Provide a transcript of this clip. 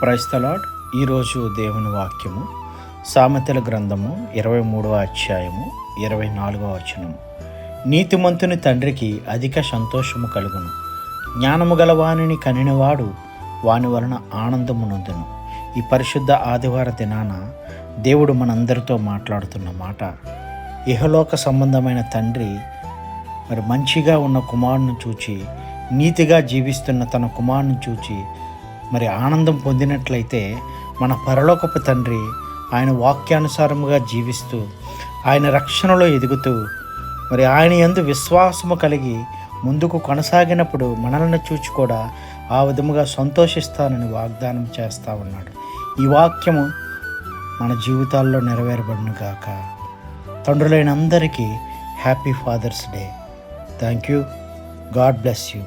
Praise the lord. ఈరోజు దేవుని వాక్యము సామెతల గ్రంథము 23వ అధ్యాయము 24వ వచనము. నీతిమంతుని తండ్రికి అధిక సంతోషము కలుగును, జ్ఞానము గల వానిని కనినవాడు వాని వలన ఆనందము నొందును. ఈ పరిశుద్ధ ఆదివార దినాన దేవుడు మనందరితో మాట్లాడుతున్న మాట, ఇహలోక సంబంధమైన తండ్రి మరి మంచిగా ఉన్న కుమారుని చూచి, నీతిగా జీవిస్తున్న తన కుమారుని చూచి మరి ఆనందం పొందినట్లయితే, మన పరలోకపు తండ్రి ఆయన వాక్యానుసారముగా జీవిస్తూ ఆయన రక్షణలో ఎదుగుతూ మరి ఆయన యందు విశ్వాసము కలిగి ముందుకు కొనసాగినప్పుడు మనల్ని చూచి కూడా ఆ విధముగా సంతోషిస్తానని వాగ్దానం చేస్తూ ఉన్నాడు. ఈ వాక్యము మన జీవితాల్లో నెరవేరబడును గాక. తండ్రులైన అందరికీ happy father's day. Thank you. God bless you.